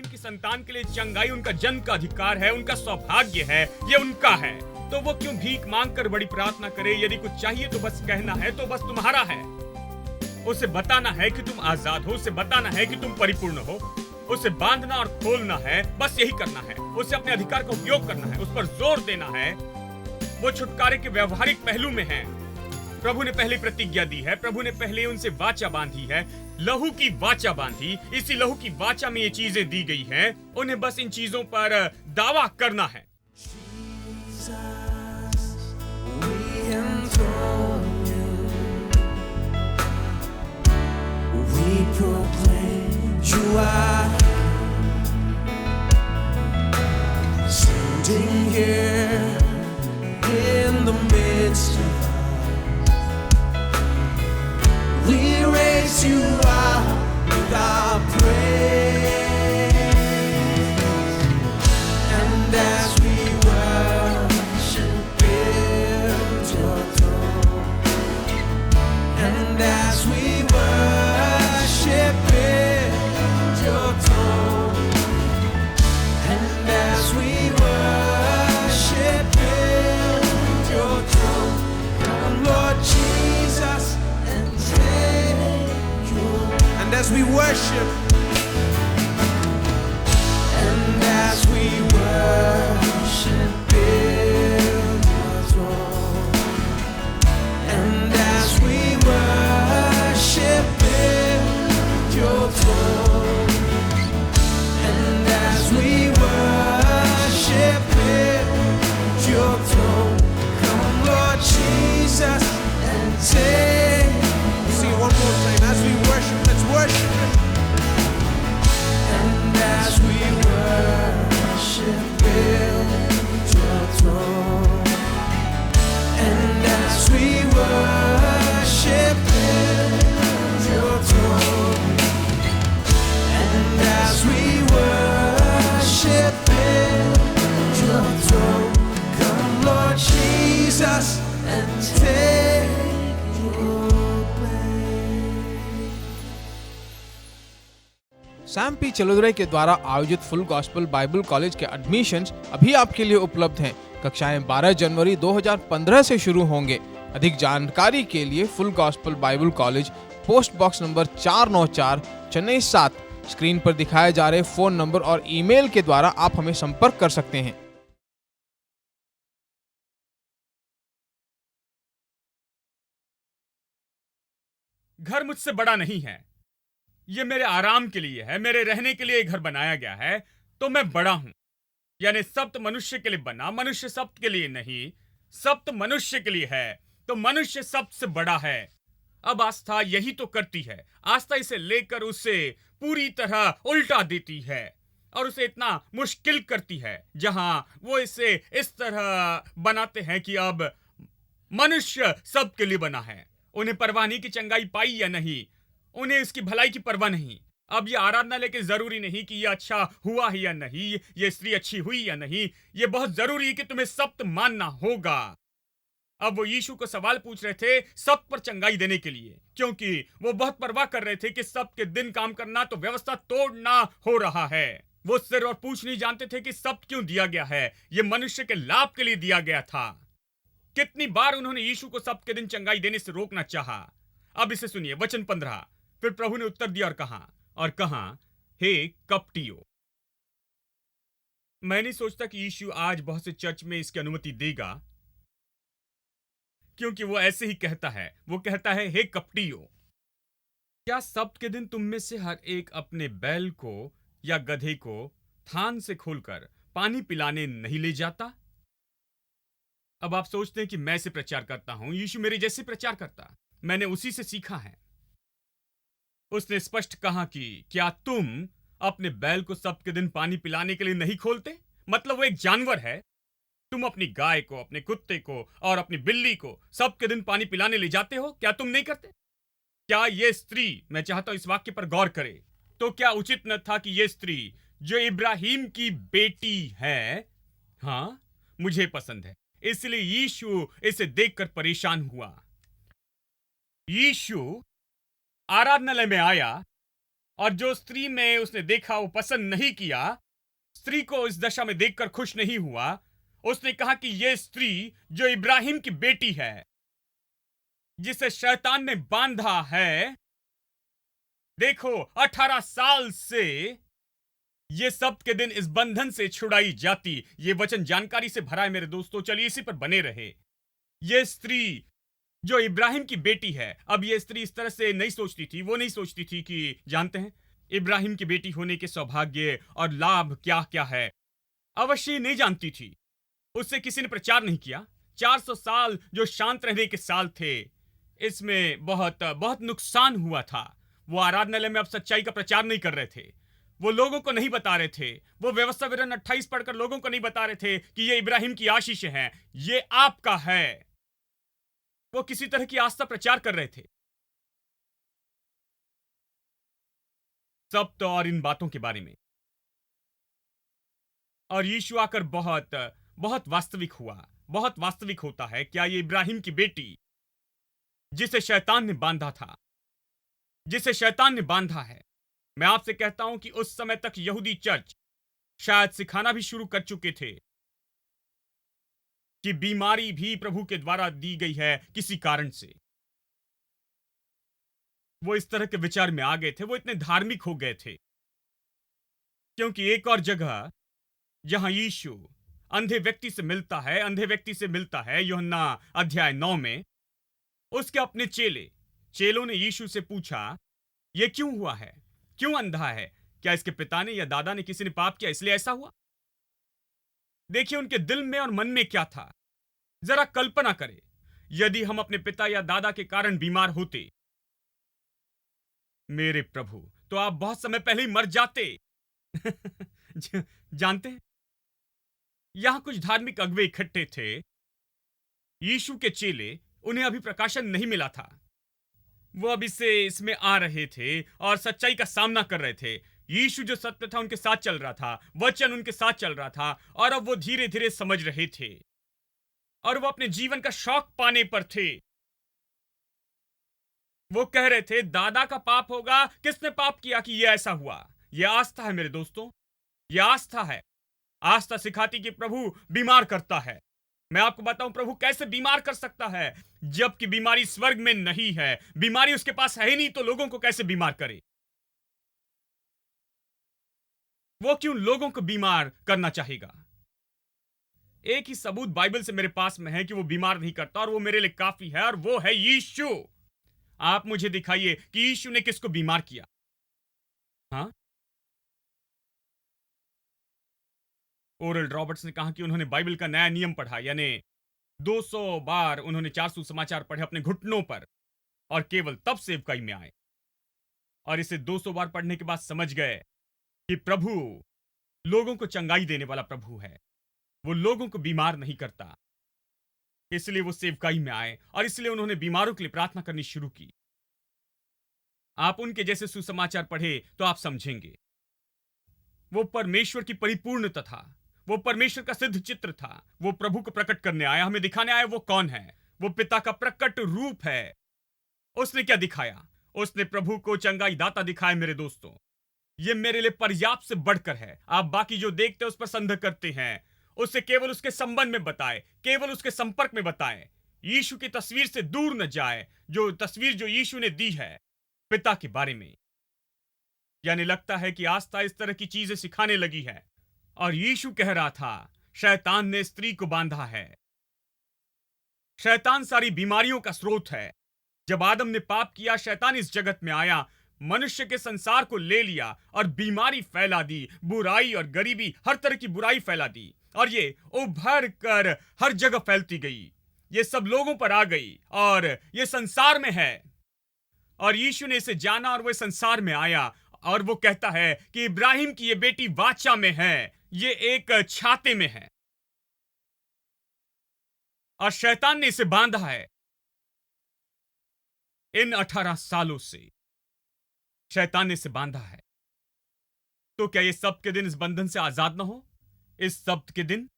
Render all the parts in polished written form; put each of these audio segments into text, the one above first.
इब्राहिम की संतान के लिए चंगाई उनका जन्म का अधिकार है, उनका सौभाग्य है, ये उनका है। तो वो क्यों भीख मांग कर बड़ी प्रार्थना करे? यदि कुछ चाहिए तो बस कहना है, तो बस तुम्हारा है। उसे बताना है कि तुम आजाद हो, उसे बताना है कि तुम परिपूर्ण हो, उसे बांधना और खोलना है, बस यही करना है। उसे अपने अधिकार का उपयोग करना है, उस पर जोर देना है। वो छुटकारे के व्यवहारिक पहलू में है। प्रभु ने पहले प्रतिज्ञा दी है, प्रभु ने पहले उनसे वाचा बांधी है, लहू की वाचा बांधी। इसी लहू की वाचा में ये चीजें दी गई हैं, उन्हें बस इन चीजों पर दावा करना है। We proclaim you are standing here in the midst of us. We raise you up with our praise, and as we worship build your throne, and as we worship build your throne, and as we worship build your throne, come Lord Jesus and take your, and as we worship, and as we worship build your throne, and as we worship build your throne, and as we worship build your throne, come Lord Jesus and take. Sing it one more time. As we worship, let's worship Him. And as we worship build your throne, and as we worship build your throne, and as we worship build your throne, come Lord Jesus and take your place. Sam P Chalodare के द्वारा आयोजित full gospel Bible college के admissions अभी आपके लिए उपलब्ध हैं। कक्षाएं 12 जनवरी 2015 से शुरू होंगे। अधिक जानकारी के लिए full gospel Bible college, post box number 494, Chennai 7, screen पर दिखाए जा रहे फोन नंबर और ईमेल के द्वारा आप हमें संपर्क कर सकते हैं। घर मुझसे बड़ा नहीं है, ये मेरे आराम के लिए है, मेरे रहने के लिए घर बनाया गया है, तो मैं बड़ा हूं। यानी सप्त मनुष्य के लिए बना, मनुष्य सप्त के लिए नहीं, सप्त मनुष्य के लिए है, तो मनुष्य सप्त से बड़ा है। अब आस्था यही तो करती है, आस्था इसे लेकर उसे पूरी तरह उल्टा देती है और उसे इतना मुश्किल करती है, जहां वो इसे इस तरह बनाते हैं कि अब मनुष्य सबके लिए बना है। उन्हें परवाह नहीं कि चंगाई पाई या नहीं, उन्हें इसकी भलाई की परवाह नहीं। अब ये आराधनालय के जरूरी नहीं कि ये अच्छा हुआ है या नहीं, ये स्त्री अच्छी हुई या नहीं, ये बहुत जरूरी है कि तुम्हें सप्त मानना होगा। अब वो यीशु को सवाल पूछ रहे थे सप्त पर चंगाई देने के लिए, क्योंकि वो बहुत परवाह कर रहे थे कि सप्त के दिन काम करना तो व्यवस्था तोड़ना हो रहा है। वो सिर और पूछ नहीं जानते थे कि सप्त क्यों दिया गया है। ये मनुष्य के लाभ के लिए दिया गया था। कितनी बार उन्होंने यीशु को सप्त के दिन चंगाई देने से रोकना चाहा। अब इसे सुनिए, वचन 15। फिर प्रभु ने उत्तर दिया और कहा, हे कपटियों। मैं नहीं सोचता कि यीशु आज बहुत से चर्च में इसकी अनुमति देगा, क्योंकि वो ऐसे ही कहता है। वो कहता है, हे कपटियों, क्या सप्त के दिन तुम में से हर एक अपने बैल को या गधे को थान से खोलकर पानी पिलाने नहीं ले जाता? अब आप सोचते हैं कि मैं इसे प्रचार करता हूं। यीशु मेरे जैसे प्रचार करता, मैंने उसी से सीखा है। उसने स्पष्ट कहा कि क्या तुम अपने बैल को सप्त के दिन पानी पिलाने के लिए नहीं खोलते? मतलब वो एक जानवर है। तुम अपनी गाय को, अपने कुत्ते को और अपनी बिल्ली को सप्त के दिन पानी पिलाने ले जाते हो, क्या तुम नहीं करते? क्या ये स्त्री, मैं चाहता हूं इस वाक्य पर गौर करे, तो क्या उचित न था कि ये स्त्री जो इब्राहिम की बेटी है, हाँ, मुझे पसंद है, इसलिए यीशु इसे देखकर परेशान हुआ। यीशु आराधनालय में आया और जो स्त्री में उसने देखा वो पसंद नहीं किया, स्त्री को इस दशा में देखकर खुश नहीं हुआ। उसने कहा कि यह स्त्री जो इब्राहिम की बेटी है, जिसे शैतान ने बांधा है, देखो 18 साल से ये सब्त के दिन इस बंधन से छुड़ाई जाती। ये वचन जानकारी से भरा है मेरे दोस्तों, चलिए इसी पर बने रहे। ये स्त्री जो इब्राहिम की बेटी है, अब ये स्त्री इस तरह से नहीं सोचती थी। वो नहीं सोचती थी कि जानते हैं इब्राहिम की बेटी होने के सौभाग्य और लाभ क्या क्या है, अवश्य नहीं जानती थी। उससे किसी ने प्रचार नहीं किया। 400 साल जो शांत रहने के साल थे, इसमें बहुत बहुत नुकसान हुआ था। वो आराधनालय में अब सच्चाई का प्रचार नहीं कर रहे थे। वो लोगों को नहीं बता रहे थे। वो व्यवस्था विवरण 28 पढ़कर लोगों को नहीं बता रहे थे कि ये इब्राहिम की आशीष है, ये आपका है। वो किसी तरह की आस्था प्रचार कर रहे थे। सब्त और इन बातों के बारे में। और यीशु आकर बहुत बहुत वास्तविक हुआ। बहुत वास्तविक होता है। क्या ये इब्राहिम की बेटी, जिसे शैतान ने बांधा था, जिसे शैतान ने बांधा है, मैं आपसे कहता हूं कि उस समय तक यहूदी चर्च शायद सिखाना भी शुरू कर चुके थे कि बीमारी भी प्रभु के द्वारा दी गई है किसी कारण से। वो इस तरह के विचार में आ गए थे। वो इतने धार्मिक हो गए थे, क्योंकि एक और जगह जहां यीशु अंधे व्यक्ति से मिलता है, अंधे व्यक्ति से मिलता है, यूहन्ना अध्याय 9 में, उसके अपने चेलों ने यीशु से पूछा, यह क्यों हुआ है? क्यों अंधा है? क्या इसके पिता ने या दादा ने, किसी ने पाप किया इसलिए ऐसा हुआ? देखिए उनके दिल में और मन में क्या था। जरा कल्पना करें, यदि हम अपने पिता या दादा के कारण बीमार होते, मेरे प्रभु, तो आप बहुत समय पहले ही मर जाते। जानते हैं, यहां कुछ धार्मिक अगुवे इकट्ठे थे। यीशु के चेले, उन्हें अभी प्रकाशन नहीं मिला था। वो अभी से इसमें आ रहे थे और सच्चाई का सामना कर रहे थे। यीशु जो सत्य था उनके साथ चल रहा था, वचन उनके साथ चल रहा था, और अब वो धीरे धीरे समझ रहे थे और वो अपने जीवन का शौक पाने पर थे। वो कह रहे थे दादा का पाप होगा, किसने पाप किया कि ये ऐसा हुआ? ये आस्था है मेरे दोस्तों, ये आस्था है। आस्था सिखाती कि प्रभु बीमार करता है। मैं आपको बताऊं प्रभु कैसे बीमार कर सकता है, जबकि बीमारी स्वर्ग में नहीं है। बीमारी उसके पास है ही नहीं, तो लोगों को कैसे बीमार करे? वो क्यों लोगों को बीमार करना चाहेगा? एक ही सबूत बाइबल से मेरे पास में है कि वो बीमार नहीं करता, और वो मेरे लिए काफी है, और वो है यीशु। आप मुझे दिखाइए कि यीशु ने किसको बीमार किया। हाँ, ओरल रॉबर्ट्स ने कहा कि उन्होंने बाइबल का नया नियम पढ़ा, यानी 200 बार उन्होंने 4 सुसमाचार पढ़े अपने घुटनों पर, और केवल तब सेवकाई में आए। और इसे 200 बार पढ़ने के बाद समझ गए कि प्रभु लोगों को चंगाई देने वाला प्रभु है। वो लोगों को बीमार नहीं करता। इसलिए वो सेवकाई में आए, और इसलिए उन्होंने बीमारों के लिए प्रार्थना करनी शुरू की। आप उनके जैसे सुसमाचार पढ़े तो आप समझेंगे। वो परमेश्वर की परिपूर्णता था, वो परमेश्वर का सिद्ध चित्र था। वो प्रभु को प्रकट करने आया, हमें दिखाने आया वो कौन है। वो पिता का प्रकट रूप है। उसने क्या दिखाया? उसने प्रभु को चंगाई दाता दिखाया। मेरे दोस्तों, ये मेरे लिए पर्याप्त से बढ़कर है। आप बाकी जो देखते हैं उस पर संदेह करते हैं, उससे केवल उसके संबंध में बताएं, केवल उसके संपर्क में बताएं। यीशु की तस्वीर से दूर न जाए, जो तस्वीर जो यीशु ने दी है पिता के बारे में। यानी लगता है कि आस्था इस तरह की चीजें सिखाने लगी है। और यीशु कह रहा था शैतान ने स्त्री को बांधा है। शैतान सारी बीमारियों का स्रोत है। जब आदम ने पाप किया, शैतान इस जगत में आया, मनुष्य के संसार को ले लिया और बीमारी फैला दी, बुराई और गरीबी, हर तरह की बुराई फैला दी, और ये उभर कर हर जगह फैलती गई। ये सब लोगों पर आ गई और ये संसार में है। और यीशु ने इसे जाना और वो संसार में आया, और वो कहता है कि इब्राहिम की ये बेटी वाचा में है, ये एक छाते में है, और शैतान ने इसे बांधा है। इन 18 सालों से शैतान ने इसे बांधा है। तो क्या ये सब्त के दिन इस बंधन से आजाद ना हो? इस सब्त के दिन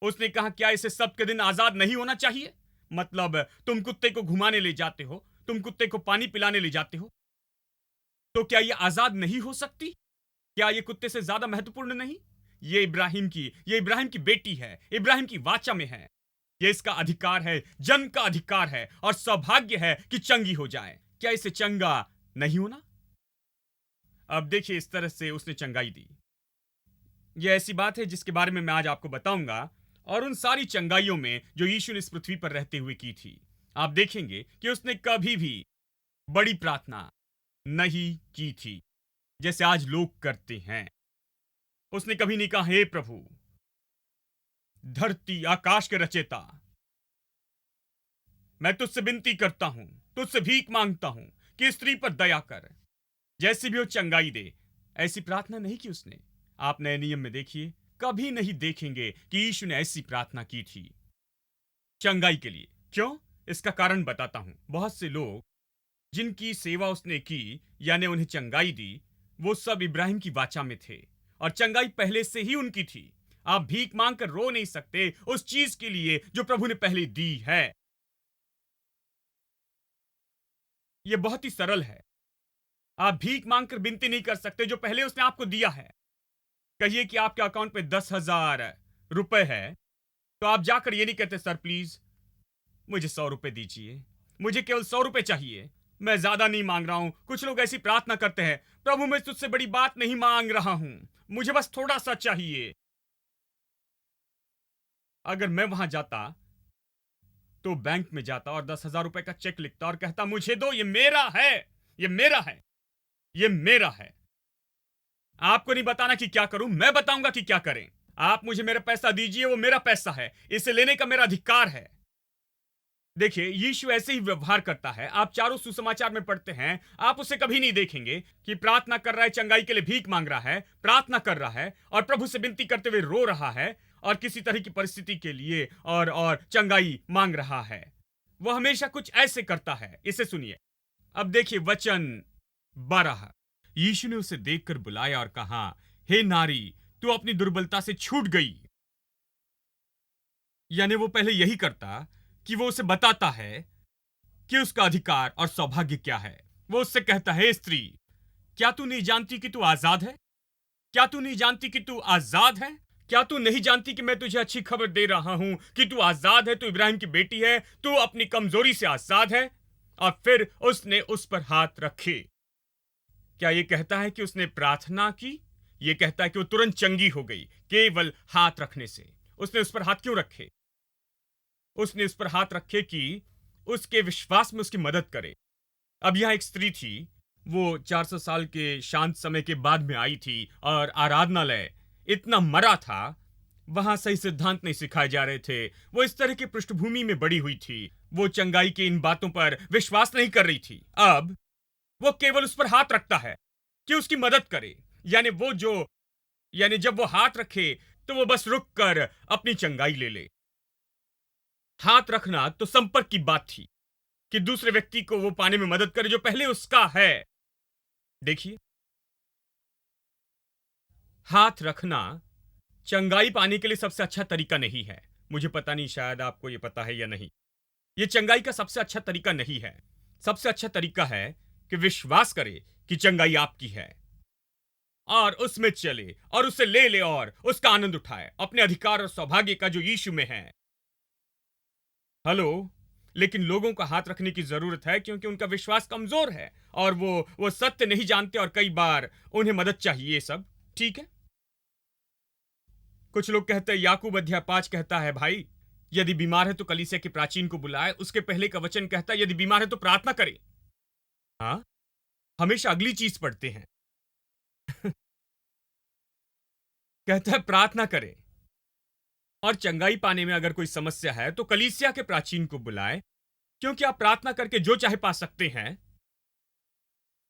उसने कहा, क्या इसे सब्त के दिन आजाद नहीं होना चाहिए? मतलब तुम कुत्ते को घुमाने ले जाते हो, तुम कुत्ते को पानी पिलाने ले जाते हो, तो क्या ये आजाद नहीं हो सकती? क्या ये कुत्ते से ज्यादा महत्वपूर्ण नहीं? ये इब्राहिम की बेटी है, इब्राहिम की वाचा में है। ये इसका अधिकार है, जन्म का अधिकार है, और सौभाग्य है कि चंगी हो जाए। क्या इसे चंगा नहीं होना? अब देखिए, इस तरह से उसने चंगाई दी। यह ऐसी बात है जिसके बारे में मैं आज आपको बताऊंगा, और उन सारी चंगाइयों में जो यीशु ने इस पृथ्वी पर रहते हुए की थी। आप देखेंगे कि उसने कभी भी बड़ी प्रार्थना नहीं की थी जैसे आज लोग करते हैं। उसने कभी नहीं कहा, हे प्रभु, धरती आकाश के रचेता, मैं तुझसे विनती करता हूं, तुझसे भीख मांगता हूं कि स्त्री पर दया कर, जैसी भी हो चंगाई दे। ऐसी प्रार्थना नहीं की उसने। आप नए नियम में देखिए, कभी नहीं देखेंगे कि यीशु ने ऐसी प्रार्थना की थी चंगाई के लिए। क्यों? इसका कारण बताता हूं। बहुत से लोग जिनकी सेवा उसने की, यानी उन्हें चंगाई दी, वो सब इब्राहिम की वाचा में थे, और चंगाई पहले से ही उनकी थी। आप भीख मांग कर रो नहीं सकते उस चीज के लिए जो प्रभु ने पहले दी है। यह बहुत ही सरल है। आप भीख मांग कर विनती नहीं कर सकते जो पहले उसने आपको दिया है। कहिए कि आपके अकाउंट में 10,000 रुपए है, तो आप जाकर ये नहीं कहते, सर प्लीज मुझे 100 रुपए दीजिए, मुझे केवल 100 रुपए चाहिए, मैं ज्यादा नहीं मांग रहा हूं। कुछ लोग ऐसी प्रार्थना करते हैं, प्रभु मैं तुझसे बड़ी बात नहीं मांग रहा हूं, मुझे बस थोड़ा सा चाहिए। अगर मैं वहां जाता तो बैंक में जाता और 10,000 रुपए का चेक लिखता और कहता, मुझे दो, ये मेरा है, ये मेरा है, ये मेरा है। आपको नहीं बताना कि क्या करूं, मैं बताऊंगा कि क्या करें। आप मुझे मेरा पैसा दीजिए, वो मेरा पैसा है, इसे लेने का मेरा अधिकार है। देखिए, यीशु ऐसे ही व्यवहार करता है। आप चारों सुसमाचार में पढ़ते हैं, आप उसे कभी नहीं देखेंगे कि प्रार्थना कर रहा है, चंगाई के लिए भीख मांग रहा है, प्रार्थना कर रहा है और प्रभु से विनती करते हुए रो रहा है और किसी तरह की परिस्थिति के लिए और चंगाई मांग रहा है। वो हमेशा कुछ ऐसे करता है। इसे सुनिए। अब देखिए वचन 12। यीशु ने उसे देखकर बुलाया और कहा, हे नारी, तू अपनी दुर्बलता से छूट गई। यानी वो पहले यही करता कि वो उसे बताता है कि उसका अधिकार और सौभाग्य क्या है। वो उससे कहता है, स्त्री, क्या तू नहीं जानती कि तू आजाद है? क्या तू नहीं जानती कि तू आजाद है? क्या तू नहीं जानती कि मैं तुझे अच्छी खबर दे रहा हूं कि तू आजाद है, तू इब्राहिम की बेटी है, तू अपनी कमजोरी से आजाद है। और फिर उसने उस पर हाथ रखे। क्या यह कहता है कि उसने प्रार्थना की? यह कहता है कि वो तुरंत चंगी हो गई केवल हाथ रखने से। उसने उस पर हाथ क्यों रखे? उसने उस पर हाथ रखे कि उसके विश्वास में उसकी मदद करे। अब यहां एक स्त्री थी, वो 400 साल के शांत समय के बाद में आई थी, और आराधनालय इतना मरा था, वहां सही सिद्धांत नहीं सिखाए जा रहे थे। वो इस तरह की पृष्ठभूमि में बड़ी हुई थी। वो चंगाई की इन बातों पर विश्वास नहीं कर रही थी। अब वो केवल उस पर हाथ रखता है कि उसकी मदद करे। यानी जब वो हाथ रखे तो वो बस रुक कर अपनी चंगाई ले ले। हाथ रखना तो संपर्क की बात थी कि दूसरे व्यक्ति को वो पाने में मदद करे जो पहले उसका है। देखिए, हाथ रखना चंगाई पाने के लिए सबसे अच्छा तरीका नहीं है। मुझे पता नहीं, शायद आपको यह पता है या नहीं। यह चंगाई का सबसे अच्छा तरीका नहीं है। सबसे अच्छा तरीका है कि विश्वास करे कि चंगाई आपकी है और उसमें चले और उसे ले ले और उसका आनंद उठाए, अपने अधिकार और सौभाग्य का जो यीशु में है। हेलो। लेकिन लोगों का हाथ रखने की जरूरत है क्योंकि उनका विश्वास कमजोर है और वो सत्य नहीं जानते और कई बार उन्हें मदद चाहिए। सब ठीक है। कुछ लोग कहते हैं, याकूब अध्याय 5 कहता है, भाई यदि बीमार है तो कलीसिया के प्राचीन को बुलाए। उसके पहले का वचन कहता है, यदि बीमार है तो प्रार्थना करे। हाँ, हमेशा अगली चीज पढ़ते हैं। कहता है प्रार्थना करे। और चंगाई पाने में अगर कोई समस्या है तो कलीसिया के प्राचीन को बुलाए, क्योंकि आप प्रार्थना करके जो चाहे पा सकते हैं।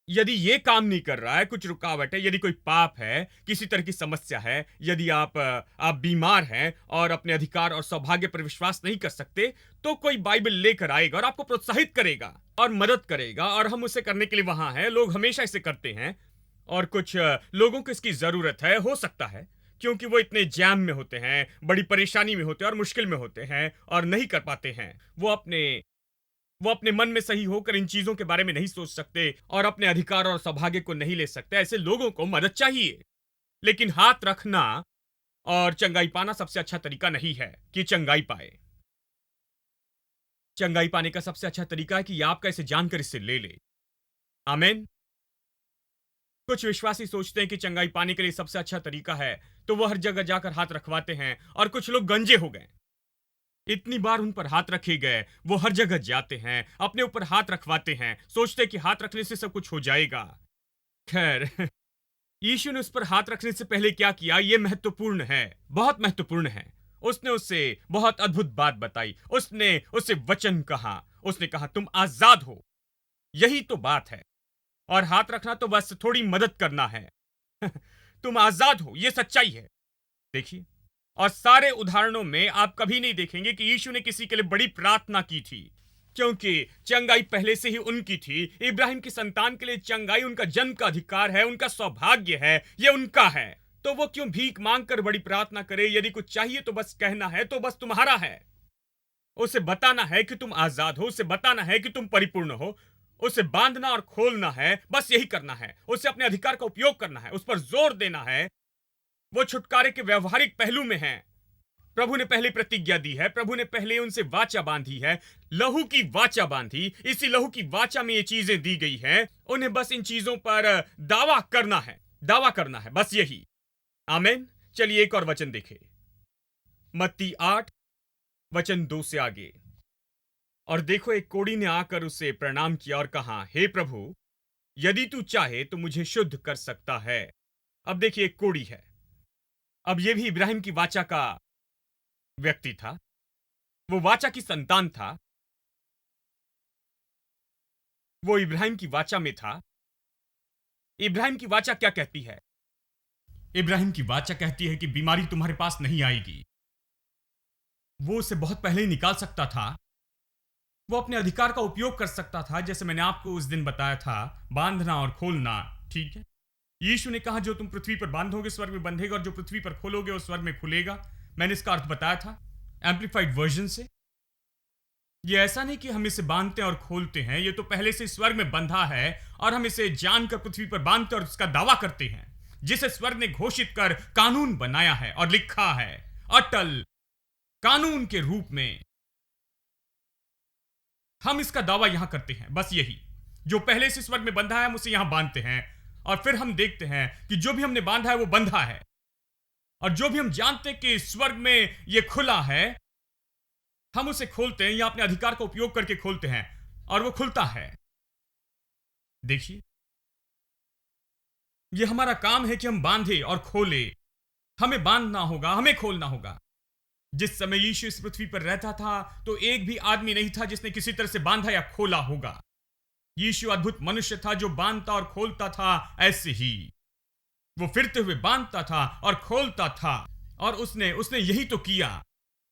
यदि ये काम नहीं कर रहा है, कुछ रुकावट है, यदि कोई पाप है, किसी तरह की समस्या है, यदि आप बीमार हैं और अपने अधिकार और सौभाग्य पर विश्वास नहीं कर सकते, तो कोई बाइबल लेकर आएगा और आपको प्रोत्साहित करेगा और मदद करेगा, और हम उसे करने के लिए वहां हैं। लोग हमेशा इसे करते हैं और कुछ लोगों को इसकी जरूरत है, हो सकता है क्योंकि वो इतने जैम में होते हैं, बड़ी परेशानी में होते हैं और मुश्किल में होते हैं और नहीं कर पाते हैं। वो वो अपने मन में सही होकर इन चीजों के बारे में नहीं सोच सकते और अपने अधिकार और सौभाग्य को नहीं ले सकते। ऐसे लोगों को मदद चाहिए, लेकिन हाथ रखना और चंगाई पाना सबसे अच्छा तरीका नहीं है कि चंगाई पाए। चंगाई पाने का सबसे अच्छा तरीका है कि आपका इसे जानकर इसे ले ले। आमीन। कुछ विश्वासी सोचते हैं कि चंगाई पाने के लिए सबसे अच्छा तरीका है तो वो हर जगह जाकर हाथ रखवाते हैं, और कुछ लोग गंजे हो गए। इतनी बार उन पर हाथ रखे गए, वो हर जगह जाते हैं, अपने ऊपर हाथ रखवाते हैं, सोचते कि हाथ रखने से सब कुछ हो जाएगा। खैर, यीशु ने उस पर हाथ रखने से पहले क्या किया, यह महत्वपूर्ण है, बहुत महत्वपूर्ण है। उसने उससे बहुत अद्भुत बात बताई। उसने उससे वचन कहा। उसने कहा तुम आजाद हो। यही तो बात है। और हाथ रखना तो बस थोड़ी मदद करना है। तुम आजाद हो, यह सच्चाई है। देखिए, और सारे उदाहरणों में आप कभी नहीं देखेंगे कि यीशु ने किसी के लिए बड़ी प्रार्थना की थी, क्योंकि चंगाई पहले से ही उनकी थी। इब्राहिम की संतान के लिए चंगाई उनका जन्म का अधिकार है, उनका सौभाग्य है, यह उनका है। तो वो क्यों भीख मांगकर बड़ी प्रार्थना करे? यदि कुछ चाहिए तो बस कहना है, तो बस तुम्हारा है। उसे बताना है कि तुम आजाद हो, उसे बताना है कि तुम परिपूर्ण हो, उसे बांधना और खोलना है, बस यही करना है। उसे अपने अधिकार का उपयोग करना है, उस पर जोर देना है। वो छुटकारे के व्यवहारिक पहलू में है। प्रभु ने पहले प्रतिज्ञा दी है, प्रभु ने पहले उनसे वाचा बांधी है, लहू की वाचा बांधी। इसी लहू की वाचा में ये चीजें दी गई हैं। उन्हें बस इन चीजों पर दावा करना है, दावा करना है, बस यही। आमीन। चलिए एक और वचन देखें, मत्ती 8 वचन 2 से आगे। और देखो, एक कोढ़ी ने आकर उसे प्रणाम किया और कहा, हे प्रभु, यदि तू चाहे तो मुझे शुद्ध कर सकता है। अब देखिए, एक कोढ़ी है। अब यह भी इब्राहिम की वाचा का व्यक्ति था, वो वाचा की संतान था, वो इब्राहिम की वाचा में था। इब्राहिम की वाचा क्या कहती है? इब्राहिम की वाचा कहती है कि बीमारी तुम्हारे पास नहीं आएगी। वो उसे बहुत पहले ही निकाल सकता था। वो अपने अधिकार का उपयोग कर सकता था, जैसे मैंने आपको उस दिन बताया था, बांधना और खोलना। ठीक है, यीशु ने कहा जो तुम पृथ्वी पर बांधोगे स्वर्ग में बंधेगा, और जो पृथ्वी पर खोलोगे वो स्वर्ग में खुलेगा। मैंने इसका अर्थ बताया था एम्प्लीफाइड वर्जन से। ये ऐसा नहीं कि हम इसे बांधते और खोलते हैं, ये तो पहले से स्वर्ग में बंधा है और हम इसे जानकर पृथ्वी पर बांधते और उसका दावा करते हैं, जिसे स्वर्ग ने घोषित कर कानून बनाया है और लिखा है अटल कानून के रूप में। हम इसका दावा यहां करते हैं, बस यही। जो पहले से स्वर्ग में बंधा है हम उसे यहां बांधते हैं, और फिर हम देखते हैं कि जो भी हमने बांधा है वो बंधा है, और जो भी हम जानते हैं कि स्वर्ग में यह खुला है, हम उसे खोलते हैं या अपने अधिकार का उपयोग करके खोलते हैं, और वो खुलता है। देखिए, यह हमारा काम है कि हम बांधे और खोले। हमें बांधना होगा, हमें खोलना होगा। जिस समय यीशु इस पृथ्वी पर रहता था तो एक भी आदमी नहीं था जिसने किसी तरह से बांधा या खोला होगा। यीशु अद्भुत मनुष्य था जो बांधता और खोलता था। ऐसे ही वो फिरते हुए बांधता था और खोलता था, और उसने यही तो किया।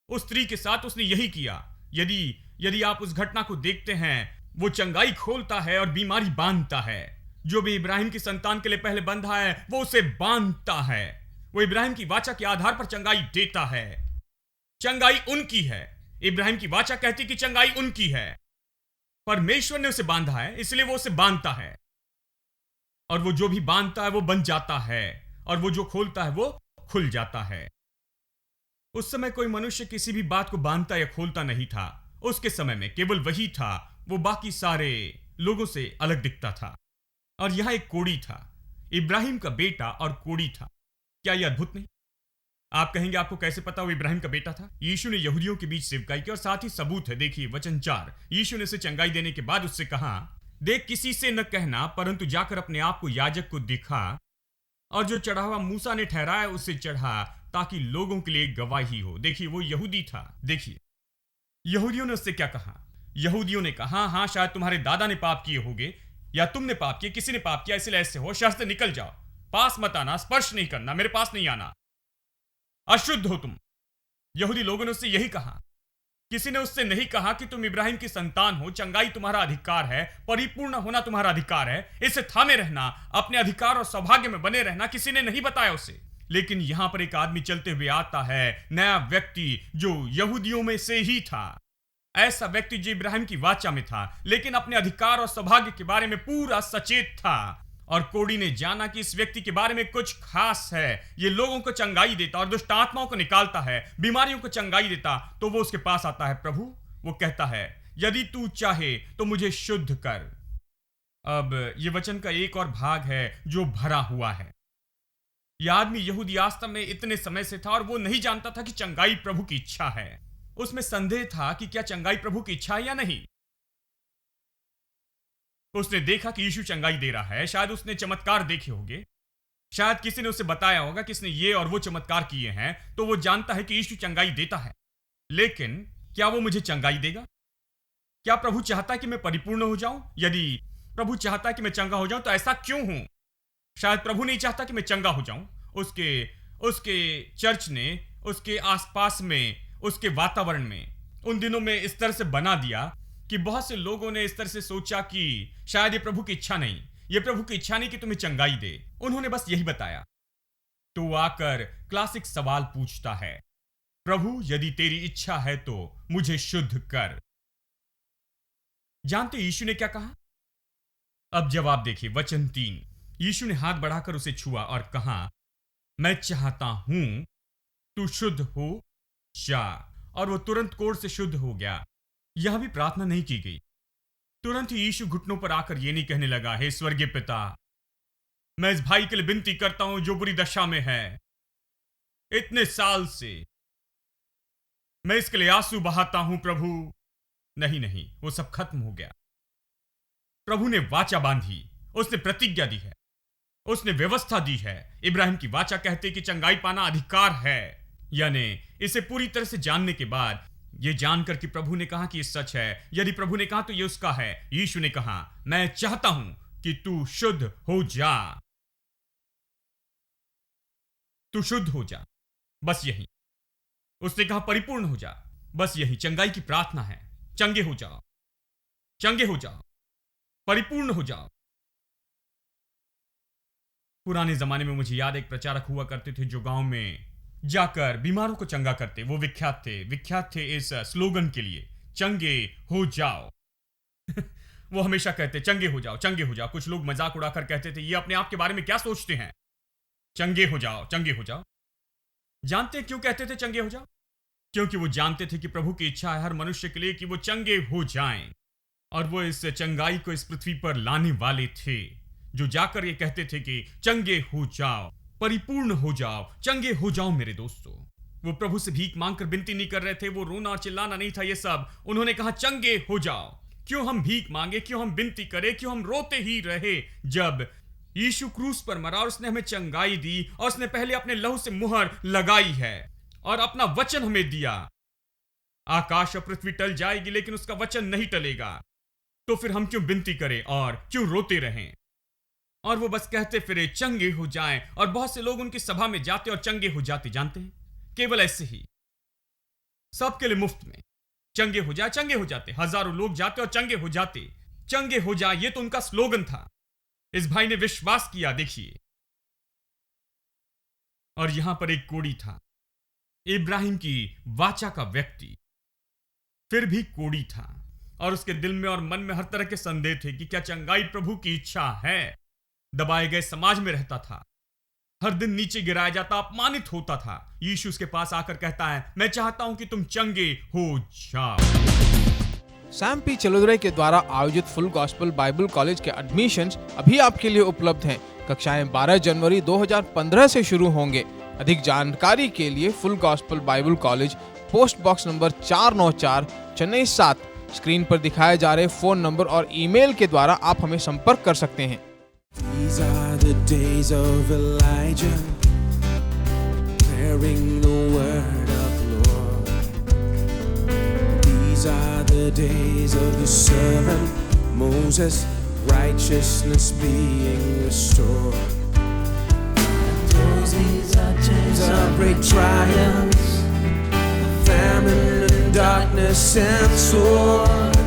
उस स्त्री के साथ उसने यही किया। यदि आप उस घटना को देखते हैं, वो चंगाई खोलता है और बीमारी बांधता है। जो भी इब्राहिम की संतान के लिए पहले बंधा है वो उसे बांधता है। वो इब्राहिम की वाचा के आधार पर चंगाई देता है। चंगाई उनकी है। इब्राहिम की वाचा कहती कि चंगाई उनकी है। परमेश्वर ने उसे बांधा है, इसलिए वो उसे बांधता है, और वो जो भी बांधता है वो बन जाता है, और वो जो खोलता है वो खुल जाता है। उस समय कोई मनुष्य किसी भी बात को बांधता या खोलता नहीं था। उसके समय में केवल वही था। वो बाकी सारे लोगों से अलग दिखता था। और यहां एक कोढ़ी था, इब्राहिम का बेटा, और कोढ़ी था। क्या यह अद्भुत नहीं? आप कहेंगे आपको कैसे पता वो इब्राहिम का बेटा था? यीशु ने यहूदियों के बीच सेवकाई की, और साथ ही सबूत है। देखिए वचन 4। यीशु ने उसे चंगाई देने के बाद उससे कहा, देख, किसी से न कहना, परंतु जाकर अपने आप को याजक को दिखा, और जो चढ़ावा मूसा ने ठहराया उसे चढ़ा, ताकि लोगों के लिए गवाही हो। देखिए, वो यहूदी था। देखिए, यहूदियों ने उससे क्या कहा? यहूदियों ने कहा, हाँ, शायद तुम्हारे दादा ने पाप किए होंगे, या तुमने पाप किया, किसी ने पाप किया, इसलिए ऐसे हो। शहर से निकल जाओ, पास मत आना, स्पर्श नहीं करना, मेरे पास नहीं आना, अशुद्ध हो तुम। यहूदी लोगों ने उससे यही कहा। किसी ने उससे नहीं कहा कि तुम इब्राहिम की संतान हो, चंगाई तुम्हारा अधिकार है, परिपूर्ण होना तुम्हारा अधिकार है, इसे थामे रहना, अपने अधिकार और सौभाग्य में बने रहना, किसी ने नहीं बताया उसे। लेकिन यहां पर एक आदमी चलते हुए आता है, नया व्यक्ति, जो यहूदियों में से ही था, ऐसा व्यक्ति जो इब्राहिम की वाचा में था, लेकिन अपने अधिकार और सौभाग्य के बारे में पूरा सचेत था। और कोड़ी ने जाना कि इस व्यक्ति के बारे में कुछ खास है। ये लोगों को चंगाई देता और दुष्ट आत्माओं को निकालता है, बीमारियों को चंगाई देता। तो वो उसके पास आता है। प्रभु, वो कहता है, यदि तू चाहे तो मुझे शुद्ध कर। अब ये वचन का एक और भाग है जो भरा हुआ है। यह आदमी यहूदी आस्था में इतने समय से था और वो नहीं जानता था कि चंगाई प्रभु की इच्छा है। उसमें संदेह था कि क्या चंगाई प्रभु की इच्छा है या नहीं। उसने देखा कि यीशु चंगाई दे रहा है। शायद उसने चमत्कार देखे होंगे, शायद किसी ने उसे बताया होगा कि इसने ये और वो चमत्कार किए हैं, तो वो जानता है कि यीशु चंगाई देता है। लेकिन क्या वो मुझे चंगाई देगा? क्या प्रभु चाहता है कि मैं परिपूर्ण हो जाऊं? यदि प्रभु चाहता है कि मैं चंगा हो जाऊं तो ऐसा क्यों हूं? शायद प्रभु नहीं चाहता कि मैं चंगा हो जाऊं। उसके चर्च ने उसके आसपास में, उसके वातावरण में उन दिनों में इस तरह से बना दिया कि बहुत से लोगों ने इस तरह से सोचा कि शायद ये प्रभु की इच्छा नहीं, ये प्रभु की इच्छा नहीं कि तुम्हें चंगाई दे। उन्होंने बस यही बताया। तो वो आकर क्लासिक सवाल पूछता है, प्रभु यदि तेरी इच्छा है तो मुझे शुद्ध कर। जानते यीशु ने क्या कहा? अब जवाब देखिए, वचन 3। यीशु ने हाथ बढ़ाकर उसे छुआ और कहा, मैं चाहता हूं तू शुद्ध हो जा। और वो तुरंत कोढ़ से शुद्ध हो गया। यह भी प्रार्थना नहीं की गई। तुरंत ही यीशु घुटनों पर आकर ये नहीं कहने लगा, हे स्वर्गीय पिता, मैं इस भाई के लिए विनती करता हूं जो बुरी दशा में है। इतने साल से मैं इसके लिए आंसू बहाता हूं प्रभु। नहीं, वो सब खत्म हो गया। प्रभु ने वाचा बांधी, उसने प्रतिज्ञा दी है, उसने व्यवस्था दी है। इब्राहिम की वाचा कहते कि चंगाई पाना अधिकार है। यानी इसे पूरी तरह से जानने के बाद, यह जानकर कि प्रभु ने कहा कि यह सच है, यदि प्रभु ने कहा तो यह उसका है। यीशु ने कहा, मैं चाहता हूं कि तू शुद्ध हो जा, तू शुद्ध हो जा। बस यही। उसने कहा परिपूर्ण हो जा। बस यही चंगाई की प्रार्थना है। चंगे हो जाओ, चंगे हो जाओ, परिपूर्ण हो जाओ। पुराने जमाने में मुझे याद, एक प्रचारक हुआ करते थे जो गांव में जाकर बीमारों को चंगा करते। वो विख्यात थे इस स्लोगन के लिए, चंगे हो जाओ। वो हमेशा कहते चंगे हो जाओ, चंगे हो जाओ। कुछ लोग मजाक उड़ाकर कहते थे, ये अपने आप के बारे में क्या सोचते हैं, चंगे हो जाओ, चंगे हो जाओ। जानते हैं क्यों कहते थे चंगे हो जाओ? क्योंकि वो जानते थे कि प्रभु की इच्छा है हर मनुष्य के लिए कि वो चंगे हो जाएं। और वो इस चंगाई को इस पृथ्वी पर लाने वाले थे, जो जाकर ये कहते थे कि चंगे हो जाओ, परिपूर्ण हो जाओ, चंगे हो जाओ मेरे दोस्तों। वो प्रभु से भीख मांगकर विनती नहीं कर रहे थे, वो रोना और चिल्लाना नहीं था ये सब। उन्होंने कहा चंगे हो जाओ। क्यों हम भीख मांगे, क्यों हम विनती करें, क्यों हम रोते ही रहे? जब यीशु क्रूस पर मरा और उसने हमें चंगाई दी और उसने पहले अपने लहू से मुहर लगाई है और अपना वचन हमें दिया। आकाश और पृथ्वी टल जाएगी लेकिन उसका वचन नहीं टलेगा। तो फिर हम क्यों विनती करें और क्यों रोते रहें? और वो बस कहते फिरे चंगे हो जाएं। और बहुत से लोग उनकी सभा में जाते और चंगे हो जाते। जानते हैं, केवल ऐसे ही सबके लिए मुफ्त में चंगे हो जाए, चंगे हो जाते। हजारों लोग जाते और चंगे हो जाते। चंगे हो जाए, ये तो उनका स्लोगन था। इस भाई ने विश्वास किया। देखिए, और यहां पर एक कोढ़ी था, इब्राहिम की वाचा का व्यक्ति, फिर भी कोढ़ी था। और उसके दिल में और मन में हर तरह के संदेह थे कि क्या चंगाई प्रभु की इच्छा है। दबाए गए समाज में रहता था, हर दिन नीचे गिराया जाता, अपमानित होता था। यीशु उसके पास आकर कहता है, मैं चाहता हूं कि तुम चंगे हो जाओ। सैम पी चलोदरे के द्वारा आयोजित फुल गॉस्पेल बाइबल कॉलेज के एडमिशन्स अभी आपके लिए उपलब्ध हैं। कक्षाएं 12 जनवरी 2015 से शुरू होंगे। अधिक जानकारी के लिए full gospel Bible college, post box number 494, Chennai 7। Screen पर दिखाए जा रहे फोन नंबर और ईमेल के द्वारा आप हमें संपर्क कर सकते हैं। These are the days of Elijah, bearing the word of the Lord. These are the days of the servant Moses, righteousness being restored. These are days of great trials, famine and darkness and sword.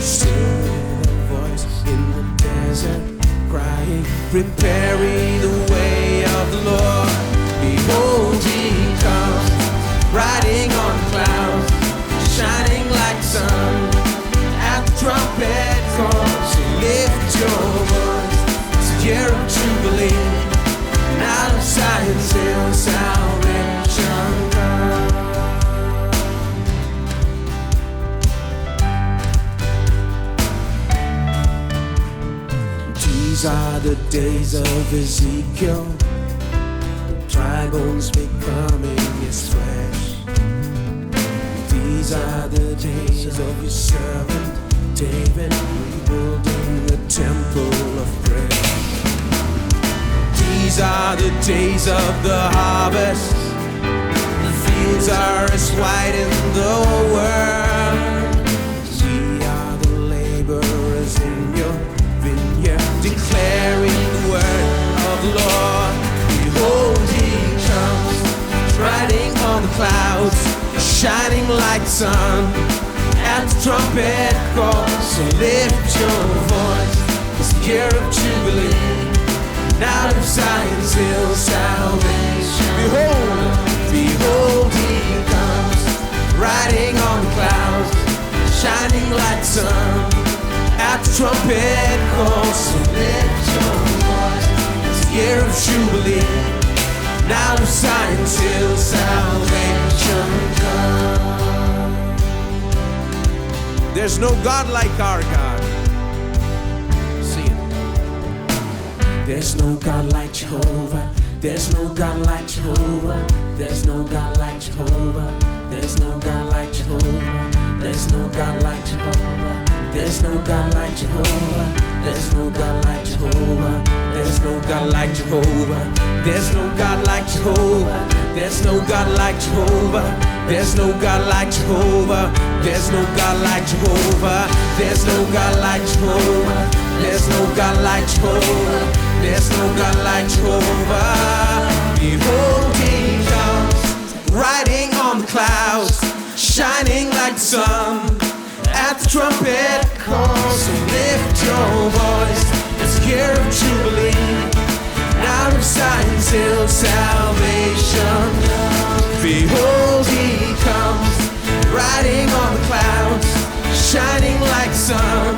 Still a voice in the desert crying, prepare ye the way of the Lord. Behold, he comes, riding on clouds, shining like sun. These are the days of Ezekiel, dry bones becoming his flesh. These are the days of his servant David, rebuilding the temple of prayer. These are the days of the harvest, the fields are as white in the world. We are the laborers in your vineyard, declaring the word of the Lord. Behold, he comes, riding on the clouds, shining like the sun. At the trumpet call, so lift your voice, 'cause the year of Jubilee, out of Zion's hill salvation. Behold, behold, he comes, riding on the clouds, shining like the sun. At the trumpet call, so lift your voice, it's the year of Jubilee, out of Zion's hill salvation comes. There's no God like our God. See it. There's no God like Jehovah. There's no God like Jehovah. There's no God like Jehovah. There's no God like Jehovah. There's no God like Jehovah. There's no God like Jehovah. There's no God like Jehovah. There's no God like Jehovah. There's no God like Jehovah. There's no God like Jehovah. There's no God like Jehovah. There's no God like Jehovah. There's no God like Jehovah. There's no God like Jehovah. There's no God like Jehovah. Behold, he comes, riding on the clouds, shining like the sun. At the trumpet call, so lift your voice, it's the year of Jubilee, out of Zion's hill salvation. Behold, he comes, riding on the clouds, shining like the sun.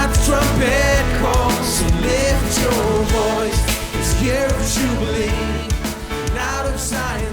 At the trumpet call, so lift your voice, it's the year of Jubilee, out of Zion.